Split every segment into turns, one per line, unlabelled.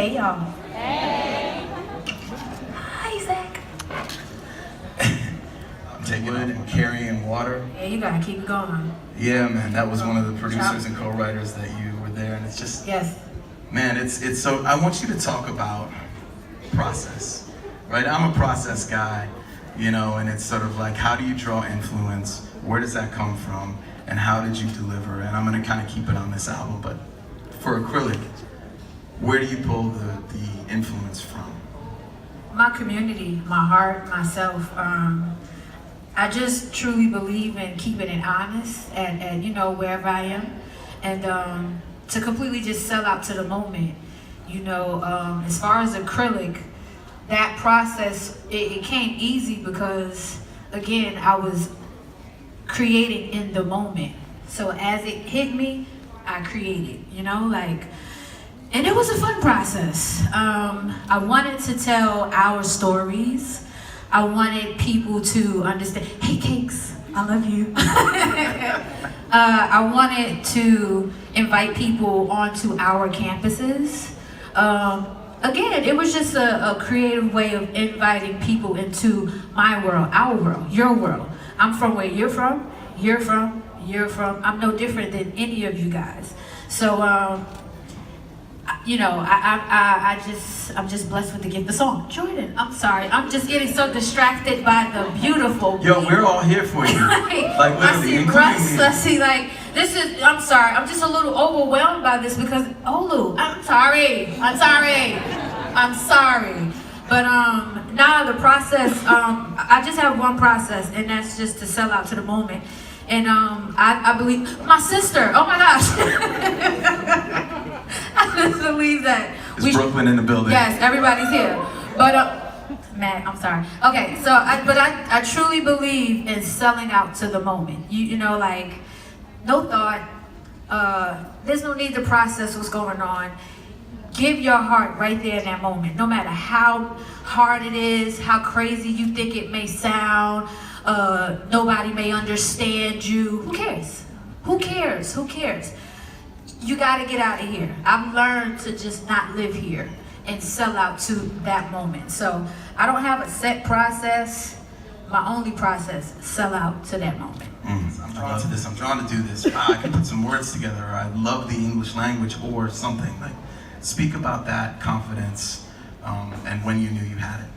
Hey, y'all.
Hey.
Hi, Zach.
I'm taking wood and carrying water.
Yeah, you gotta keep it going.
Yeah, man, that was one of the producers and co-writers that you were there, and it's just,
Yes.
man, it's so, I want you to talk about process, right? I'm a process guy, you know, and it's sort of like, how do you draw influence? Where does that come from? And how did you deliver? And I'm gonna kind of keep it on this album, but for acrylic, where do you pull the influence from?
My community, my heart, myself. I just truly believe in keeping it honest and you know, wherever I am. And to completely just sell out to the moment. You know, as far as acrylic, that process, it came easy because, again, I was creating in the moment. So as it hit me, I created, you know, like, and it was a fun process. I wanted to tell our stories. I wanted people to understand, hey Cakes, I love you. I wanted to invite people onto our campuses. Again, it was just a creative way of inviting people into my world, our world, your world. I'm from where you're from, you're from, you're from. I'm no different than any of you guys. So, you know, I'm just blessed with the gift. The song, Jordan, I'm sorry. I'm just getting so distracted by the beautiful.
Yo, we're all here for you. Like literally,
I see Russ, I see like, this is, I'm sorry. I'm just a little overwhelmed by this because, Olu, I'm sorry. But now the process, I just have one process, and that's just to sell out to the moment. And I believe, my sister, oh my gosh. I just believe that.
Is Brooklyn in the building?
Yes, everybody's here. But, Matt, I'm sorry. Okay, so, I truly believe in selling out to the moment. You know, like, no thought. There's no need to process what's going on. Give your heart right there in that moment. No matter how hard it is, how crazy you think it may sound, nobody may understand you. Who cares? Who cares? Who cares? You gotta get out of here. I've learned to just not live here and sell out to that moment. So I don't have a set process. My only process, sell out to that moment.
I'm drawn to this. I'm drawn to do this. I can put some words together. I love the English language or something. Like, speak about that confidence and when you knew you had it.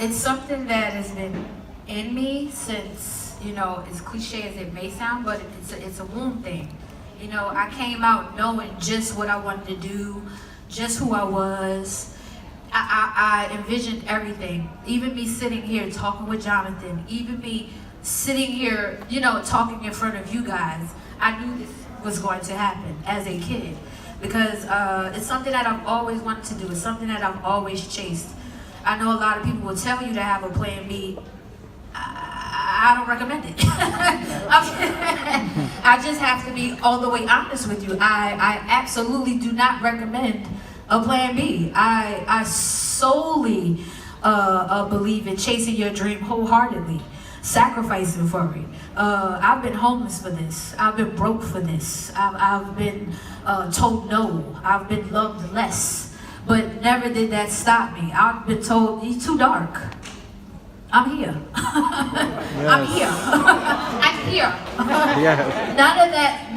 It's something that has been in me since, you know, as cliche as it may sound, but it's a womb thing. You know, I came out knowing just what I wanted to do, just who I was. I envisioned everything. Even me sitting here talking with Jonathan, even me sitting here, you know, talking in front of you guys. I knew this was going to happen as a kid because it's something that I've always wanted to do. It's something that I've always chased. I know a lot of people will tell you to have a plan B. I don't recommend it. I just have to be all the way honest with you. I absolutely do not recommend a plan B. I solely believe in chasing your dream wholeheartedly, sacrificing for it. I've been homeless for this. I've been broke for this. I've been told no. I've been loved less. But never did that stop me. I've been told, you're too dark. I'm here. Yes. I'm here. I'm here. Yes.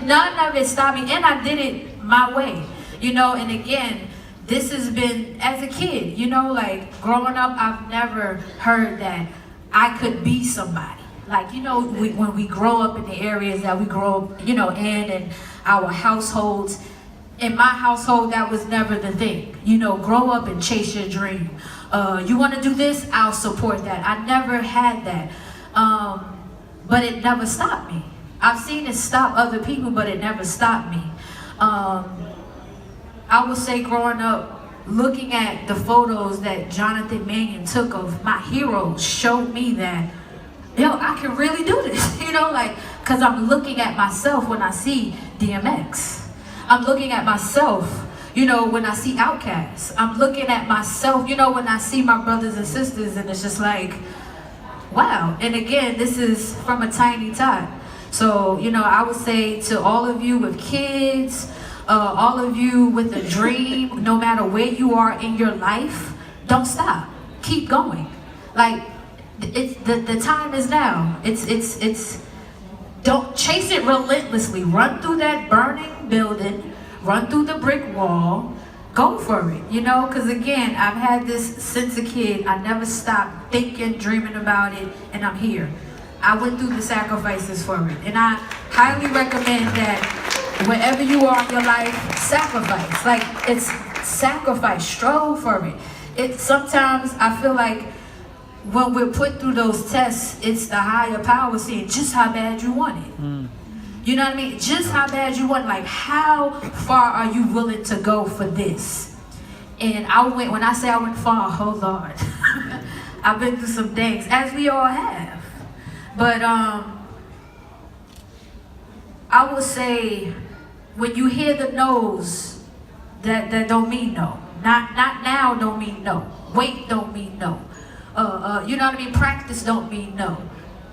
None of it stopped me, and I did it my way. You know, and again, this has been, as a kid, you know, like growing up, I've never heard that I could be somebody. Like, you know, when we grow up in the areas that we grow up, you know, in and our households, in my household, that was never the thing. You know, grow up and chase your dream. You want to do this? I'll support that. I never had that. But it never stopped me. I've seen it stop other people, but it never stopped me. I would say growing up, looking at the photos that Jonathan Mannion took of my heroes showed me that, yo, I can really do this. You know, like, because I'm looking at myself when I see DMX. I'm looking at myself, you know, when I see Outkast. I'm looking at myself, you know, when I see my brothers and sisters, and it's just like, wow. And again, this is from a tiny tot. So, you know, I would say to all of you with kids, all of you with a dream, no matter where you are in your life, don't stop. Keep going. Like, the time is now. Don't chase it relentlessly. Run through that burning building, run through the brick wall, go for it, you know? Because again, I've had this since a kid. I never stopped thinking, dreaming about it, and I'm here. I went through the sacrifices for it. And I highly recommend that wherever you are in your life, sacrifice. Like, it's sacrifice, struggle for it. Sometimes I feel like when we're put through those tests, it's the higher power saying just how bad you want it. You know what I mean? Just how bad you want it. Like, how far are you willing to go for this? And when I say I went far, oh Lord, I've been through some things, as we all have. But I would say, when you hear the no's, that don't mean no. Not now don't mean no. Wait don't mean no. You know what I mean? Practice don't mean no.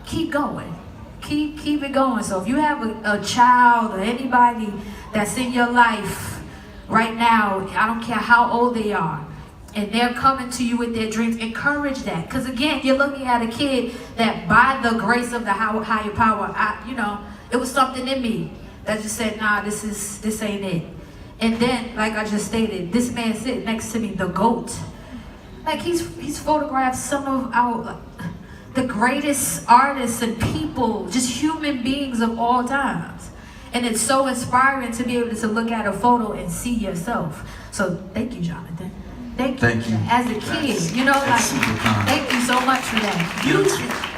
Keep going. Keep it going. So if you have a child or anybody that's in your life right now, I don't care how old they are, and they're coming to you with their dreams, encourage that. Because again, you're looking at a kid that by the grace of the higher power, it was something in me that just said, nah, this ain't it. And then, like I just stated, this man sitting next to me, the GOAT. Like, he's photographed some of the greatest artists and people, just human beings of all times. And it's so inspiring to be able to look at a photo and see yourself. So thank you, Jonathan. Thank you. As a kid, thank you so much for that.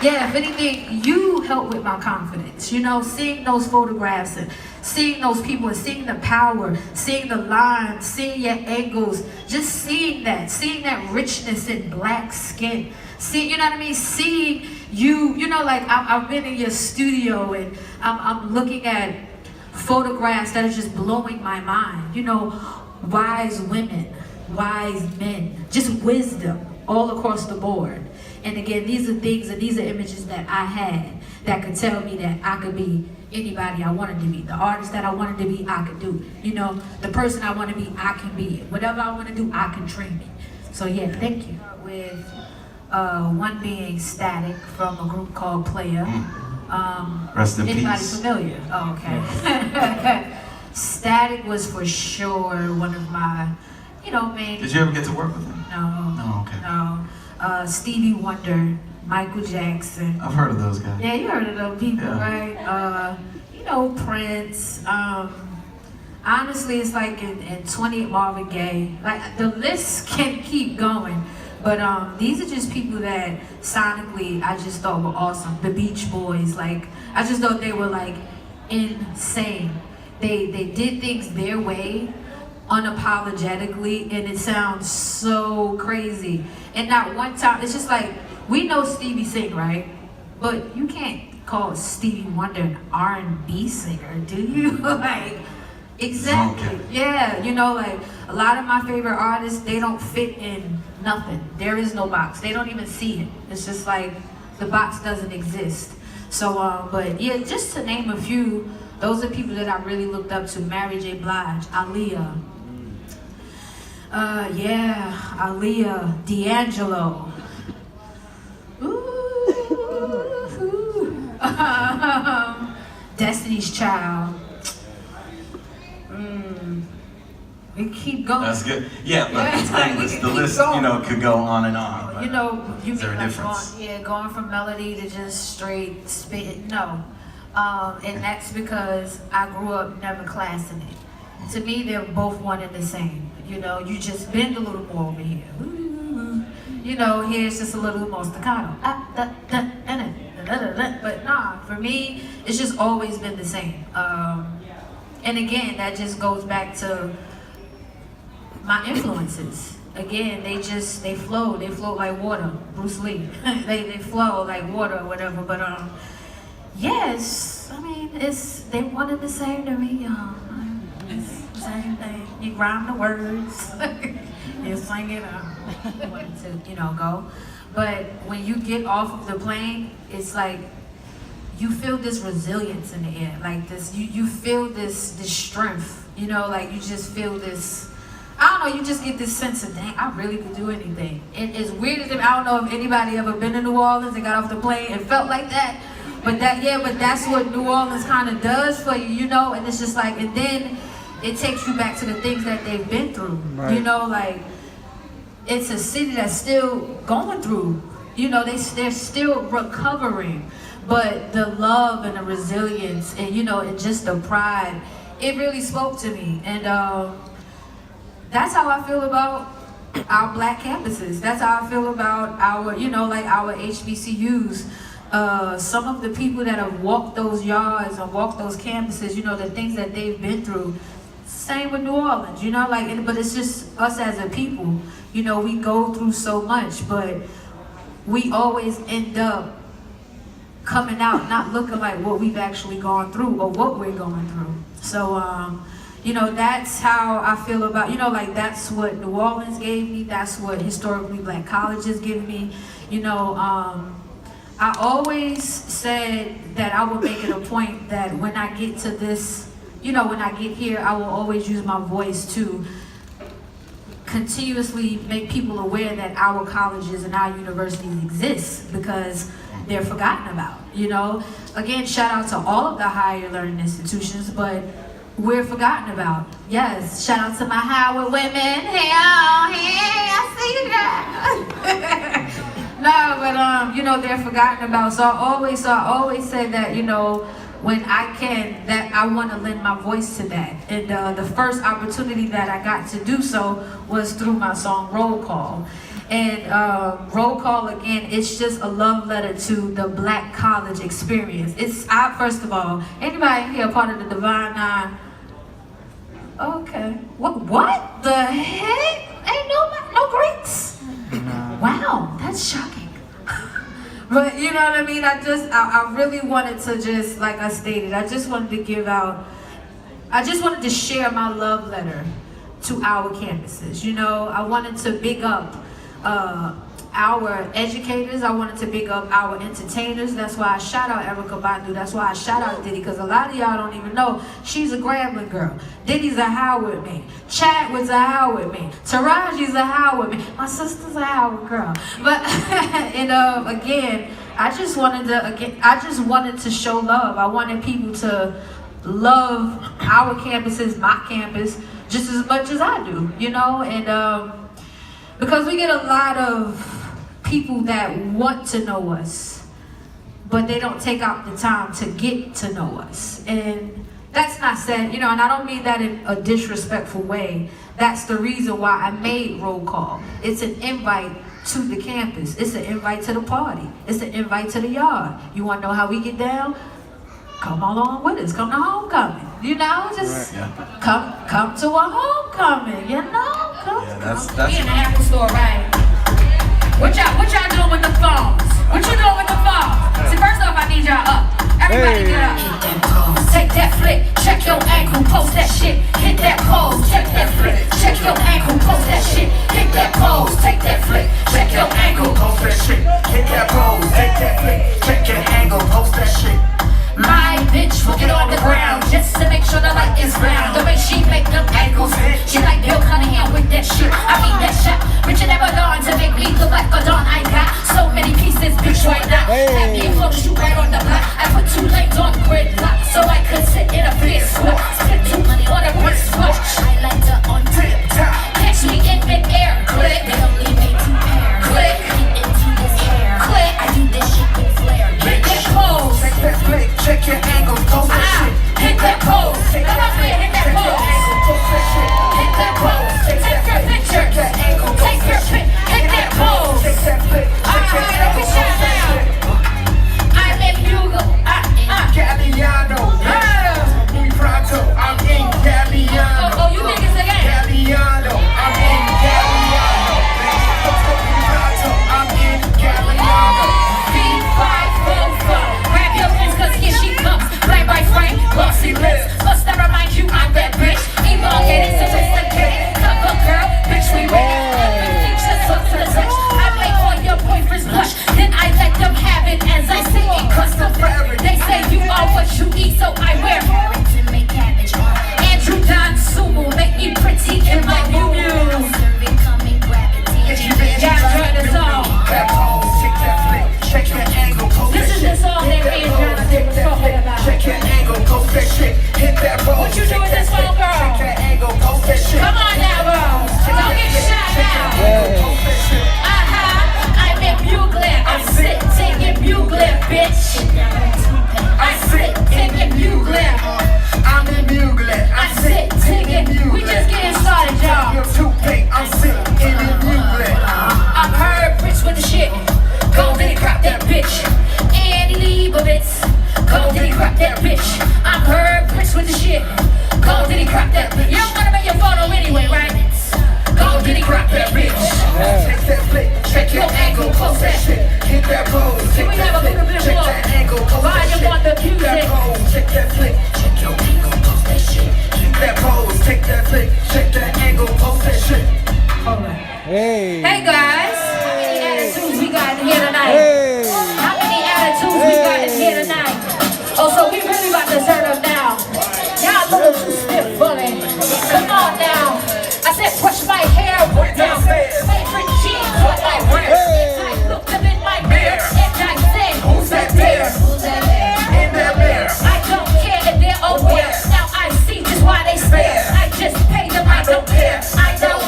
If anything, you help with my confidence. Seeing those photographs and seeing those people and seeing the power, seeing the lines, seeing your angles, just seeing that richness in black skin. You know what I mean? Seeing you, like I've been in your studio and I'm looking at photographs that are just blowing my mind. Wise women, wise men, just wisdom all across the board. And again, these are things and these are images that I had that could tell me that I could be anybody I wanted to be. The artist that I wanted to be, I could do. The person I want to be, I can be it. Whatever I want to do, I can dream it. So yeah, thank you. With one being Static from a group called Player.
Rest in
anybody
peace.
Familiar? Oh, okay. Static was for sure one of my, main.
Did you ever get to work with him?
No.
Oh, okay.
No. Stevie Wonder, Michael Jackson.
I've heard of those guys.
Yeah, you heard of those people,
yeah.
Right? Prince. Honestly, it's like in 20 Marvin Gaye. Like, the list can keep going. But these are just people that sonically I just thought were awesome. The Beach Boys, like, I just thought they were like insane. They did things their way, unapologetically, and it sounds so crazy. And not one time, it's just like, we know Stevie sing, right? But you can't call Stevie Wonder an R&B singer, do you? Like, exactly. Yeah, like a lot of my favorite artists, they don't fit in nothing. There is no box. They don't even see it. It's just like the box doesn't exist. So, but yeah, just to name a few, those are people that I really looked up to. Mary J. Blige, Aaliyah. Aaliyah, D'Angelo. Destiny's Child. We keep going.
That's good. Yeah, but the list, could go on and on.
You
is there a difference?
Going from melody to just straight spit. No. And that's because I grew up never classing it. To me, they're both one and the same. You just bend a little more over here. Here's just a little more staccato. But nah, for me, it's just always been the same. And again, that just goes back to my influences. Again, they flow like water. Bruce Lee. they flow like water or whatever. But yes, I mean, they one and the same to me. It's the same thing. You rhyme the words. You sing it to go. But when you get off of the plane, it's like you feel this resilience in the air, like this. You feel this strength You know, like you just feel this, I don't know, you just get this sense of, dang, I really could do anything. And as weird as I don't know if anybody ever been to New Orleans and got off the plane and felt like that. But that's what New Orleans kind of does for you, you know? And it's just like, and then it takes you back to the things that they've been through. Right. You know, like, it's a city that's still going through. You know, they're still recovering. But the love and the resilience and, you know, and just the pride, it really spoke to me. And that's how I feel about our black campuses. That's how I feel about our, you know, like our HBCUs. Some of the people that have walked those yards and walked those campuses, you know, the things that they've been through. Same with New Orleans, you know, like, but it's just us as a people, you know, we go through so much, but we always end up coming out not looking like what we've actually gone through or what we're going through. So, you know, that's how I feel about, you know, like that's what New Orleans gave me. That's what historically black colleges give me. You know, I always said that I would make it a point that when I get to this, you know, when I get here, I will always use my voice to continuously make people aware that our colleges and our universities exist, because they're forgotten about, you know. Again, shout out to all of the higher learning institutions, but we're forgotten about. Yes, shout out to my Howard women. Hey, I see that. No, but you know, they're forgotten about. So I always say that, you know, when I can, that I want to lend my voice to that. And the first opportunity that I got to do so was through my song Roll Call. And Roll Call, again, it's just a love letter to the black college experience. It's, first of all, anybody here a part of the Divine Nine? Okay. What the heck? Ain't no Greeks? Wow, that's shocking. But you know what I mean? I really wanted to just, like I stated, I just wanted to share my love letter to our campuses. You know, I wanted to big up our educators. I wanted to big up our entertainers. That's why I shout out Erica Badu. That's why I shout out Diddy, because a lot of y'all don't even know she's a Grambling girl. Diddy's a Howard man. Chadwick's a Howard man. Taraji's a Howard man. My sister's a Howard girl. But and again, I just wanted to show love. I wanted people to love our campuses, my campus, just as much as I do, you know. And because we get a lot of people that want to know us, but they don't take out the time to get to know us. And that's not said, you know, and I don't mean that in a disrespectful way. That's the reason why I made Roll Call. It's an invite to the campus. It's an invite to the party. It's an invite to the yard. You want to know how we get down? Come along with us. Come to homecoming. You know, just come to a homecoming. You know, come.
Yeah, that's
We in the Apple store, right? What y'all doing with the phones? What you doing with the phones? See, first off, I need y'all up. Everybody get up. Take that flick, check your ankle, post that shit, hit that pose, check that flick, check your ankle, post that shit, hit that pose, take that flick, check your ankle, post that shit, hit that pose, take that flick, check your angle, post that shit. My bitch will get on the ground just to make sure the light is round. The way she make them ankles, she like Bill Cunningham with that shit. I mean that shot, Richard never dawn to make me look like a dawn. I got so many pieces, bitch, right now. Have me flow, shoot right on the block. I put 2 lanes on gridlock so I could sit in a fierce squat. Spend 2 money on a wristwatch. I like to on tip top. Catch me in mid-air, click. They only made 2 pair. Click. Get into this air. Click. I do this shit with flair. Hit that pose. Take that flick. Check your angle, post that shit. Hit that pose. Come on, man, hit that pose. Post that shit. Hit that pose. Take your picture. Check your angle. Take your pic. Hit that pose. Take that flick. Check your angle. Post that shit. I'm in Hugo. Galliano. Muy pronto. I'm in Galliano. Oh, you Hey guys, how many attitudes we got in here tonight? How many attitudes we got in here tonight? Oh, so we really about to turn up now. Y'all a little too stiff for me. Come on now. I said brush my hair, put down favorite jeans, what I wear. And I looked up in my mirror and I said, who's that there? Who's that there? In that mirror. I don't care if they're aware. Now I see just why they stare. I just pay them, I don't care. I don't.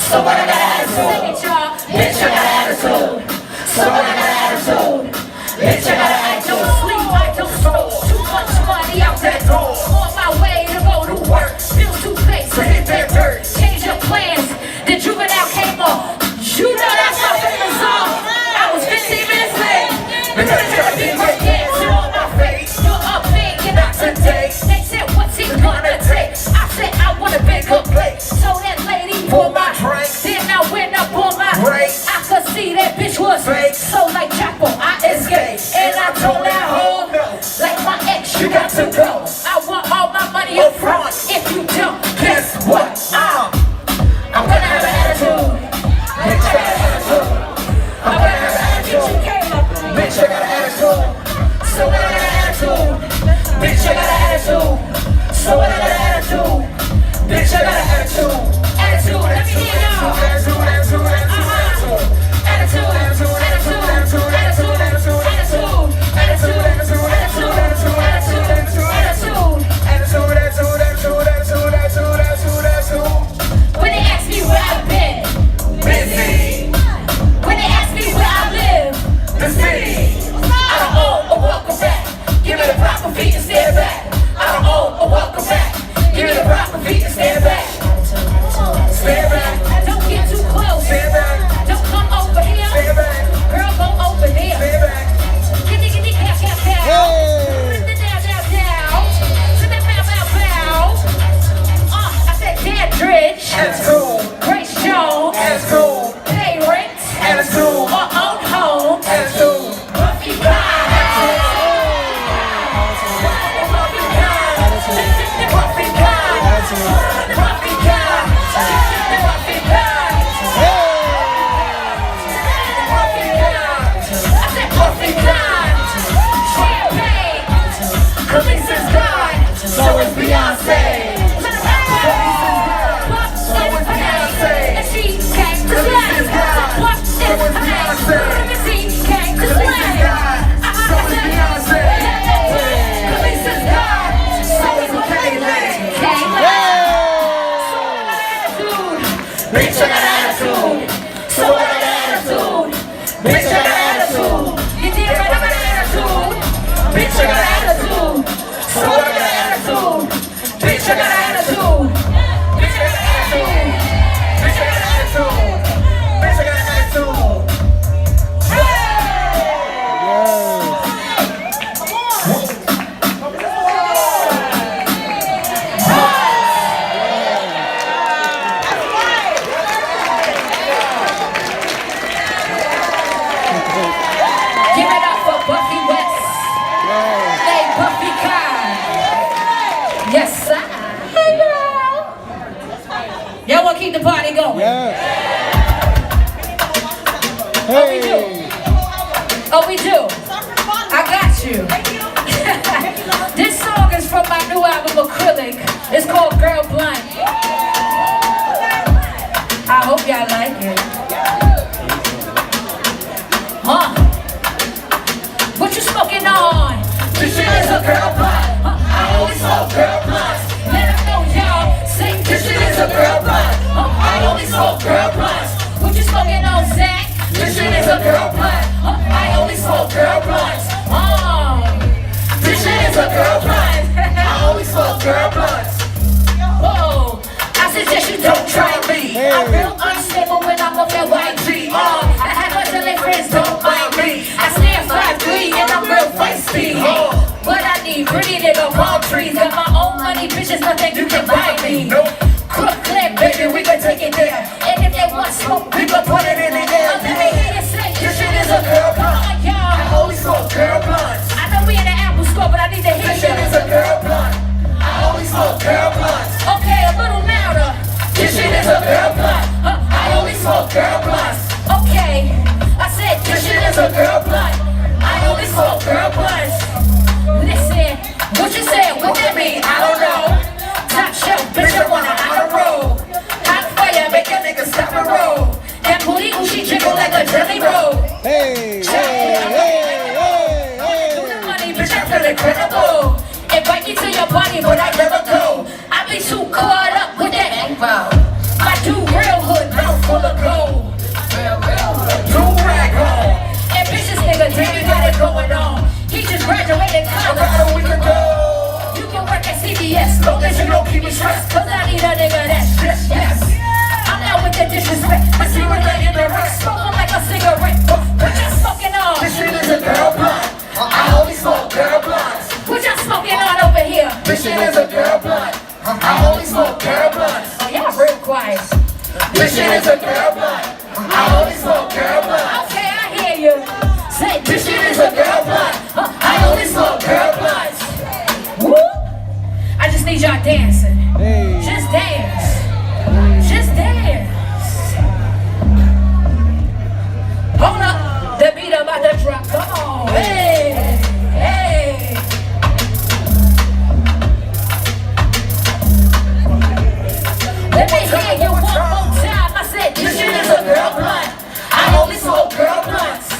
So what I got attitude? Y'all. Bitch, I got attitude. So what I got attitude? Bitch, I got attitude. I don't sleep, I don't smoke. Too much money out that door. On my way to go to work. Bills to pay, so hit that dirt. Change your plans. The juvenile came on. You know that's my favorite song. I was 15 minutes late. Because I tried to be my dancing on my face. You're up big and not today. They said, what's he gonna take? I said, I want a bigger plate. So that lady pulled my drink. Then I went up on my break. I could see that bitch was fake. So like Chapo, I escaped. And I told that hoe, like my ex, you got to go. I want all my money up front. If you don't, guess what? I'm gonna have an attitude. Bitch, I got an attitude. I'm gonna have an attitude. Bitch, I got an attitude. So I got an attitude. Bitch, I got an attitude. So I got an attitude. Bitch, I got an attitude. Attitude, let me hear y'all. Attitude, attitude, attitude, attitude, attitude, attitude, attitude, attitude, attitude, attitude, attitude, attitude, attitude, attitude, attitude, when they ask me where I've been, busy. When they ask me where I live, the city. I don't owe a welcome back. Give me the proper feet and stand back. I don't owe a welcome back. Give me the proper feet and stand back. Stand back. Don't get too close. Stand back. Don't come over here. Stand back. Girl, go over there. Stand back. Get the cash, cash, cash. Sit down, down, down. Sit down, bow, bow, bow. I said Dandridge.
That's cool.
Grace Jones.
That's cool.
Pay rent.
That's cool.
Or own home.
That's cool.
Buffy Pie. Buffy Pie. Buffy Pie. Buffy Pie. Buffy Pie. Buffy Pie. I said Buffy Pie. Champagne. Khaleesi's gone. So is Beyonce. So is Beyonce. And she came to slay. What is Beyonce? She came to slay. So is Beyonce. Khaleesi's gone. So is Kaylee. Bitch, I got attitude. So I got attitude. Bitch, I got attitude. You did right, I got attitude. Bitch, I got attitude. So I got attitude. Bitch, I got attitude. Bitch, I got attitude.
Bitch, I got attitude. Bitch, I got attitude.
Give it up for Buffy West. Hey, Buffy Kai. Yes, sir. Hey, girl. Y'all want to keep the party going? Oh, we do. Oh, we do. I got you. This song is from my new album, Acrylic. It's called Girl Blunt. I hope y'all like it. Huh? What you smoking on? This shit is a girl blunt. I always smoke girl blunts. Let them know y'all. Say this shit is a girl blunt. I only smoke girl blunts. What you smoking on, Zach? This shit is a girl blunt. I only smoke girl blunts. This shit is a girl blunt. I only smoke girl blunts. Whoa, I suggest you don't try me. I'm real unstable when I'm on that white G. I have a silly friends, don't mind me. I stand 5'3" and I'm real feisty. What I need, pretty little palm trees. Got my own money, bitches, nothing you can buy me. Brooklyn, baby, we can take it there. And if they want smoke, we can put it in the air. Let me hear you say, this shit is a girl blunt. I only smoke girl blunts. I know we in the Apple store, but I need to hear you. This shit is a girl blunt. I only smoke girl blunts. Okay, a little louder. This shit is a girl blunt. I only smoke graduated college.
About a week ago.
You can work at CVS, long as you don't keep me stressed. Cause I need a nigga that's yes, yes. I'm not with the disrespect, but see what they in the rest. Smoking like a cigarette. What you smoking on?
This shit is a girl blunt. I only smoke girl blunts.
What you smoking on over here?
This shit is a girl blunt. I only smoke girl blunts.
Oh, y'all real quiet.
This shit is a girl blunt. I only smoke girl blunts.
Okay, I hear you. Say
This shit is a girl blunt. I only smoke girl blunts.
woo. I just need y'all dancing. Just dance. Just dance. Hold up. The beat about to drop. Come on. Hey. Hey. Let me hear you one more time. I said
This shit is a girl blunt. I only smoke girl blunts.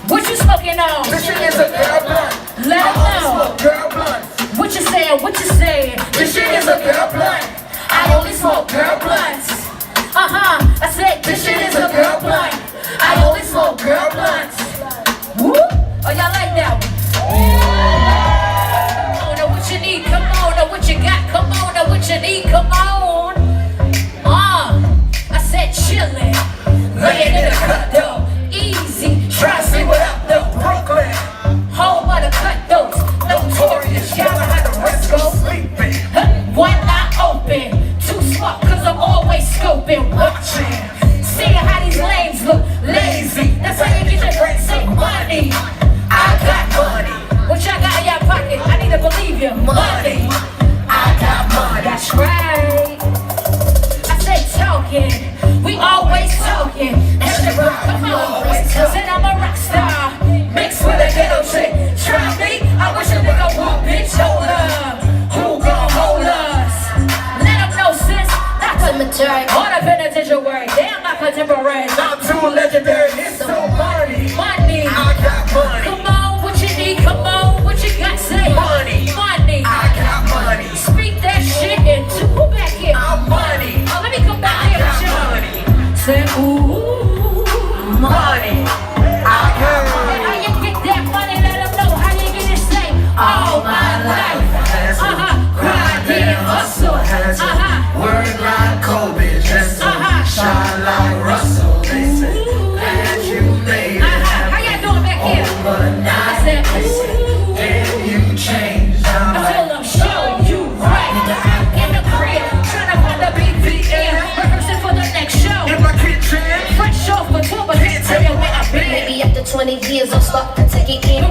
what you smoking on?
This shit is a girl blunt.
Let
I
them
only
know.
smoke girl blunts.
What you saying? What you saying?
This shit is a girl blunt. I only smoke girl blunts.
I said
This shit is a girl blunt. I only smoke girl blunts.
Woo! Oh, y'all like that one? Come on, now what you need? Come on, now what you got? Come on, now what you need? Come on. I said chillin', laying in the cut though, easy.
Try to see what up though. Brooklyn,
Home of the cut those, notorious. Y'all know how the rest go.
sleeping,
One eye open, too smart 'cause I'm always scoping, watching, seeing how these lames look lazy. That's how you get your friends say money.
I got money.
What y'all got in your pocket? I need to believe you. Money.
I got money.
That's right. I said talking. We always talking. That's the rock. Come on. Said I'm a rock star. Mixed with a ghetto chick. Try me. I wish a nigga would, bitch. Hold up. Who gon' hold us? Let them know, sis. Not cemetery. All the penitentiary word. Damn, not contemporary.
I'm too legendary. It's so money.
Money.
I got money.
Come on, what you need? Come on, what you got? Say
Money.
Money.
I got money.
Speak that shit into who back here?
I'm money.
Oh, let me come back here
I
with
got
you.
money.
Say ooh,
Money. I got money.
How you get that money? Let them know how you get it. Say all my life. Grinding, hustle.
Word like Kobe, just shine like Russell. They say that you made it
How y'all doing back here? I
overnight.
said
And you changed. I'm like,
until I'm showing you right. In the crib, trying to find the BPM, rehearsing for the next show.
in my kitchen.
Fresh off the tour, but can't tell you where I've been.
Maybe after 20 years, I'll start to take it in.